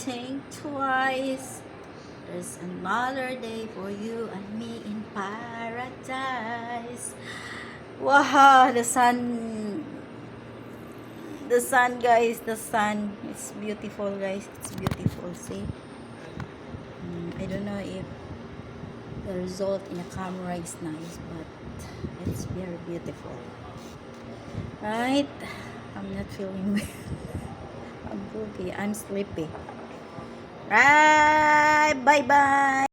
think twice. There's another day for you and me in paradise. Wow, the sun, guys, the sun. It's beautiful, guys. It's beautiful. See? I don't know if the result in the camera is nice, but it's very beautiful. Right? I'm not feeling well. I'm sleepy. Right. Bye-bye.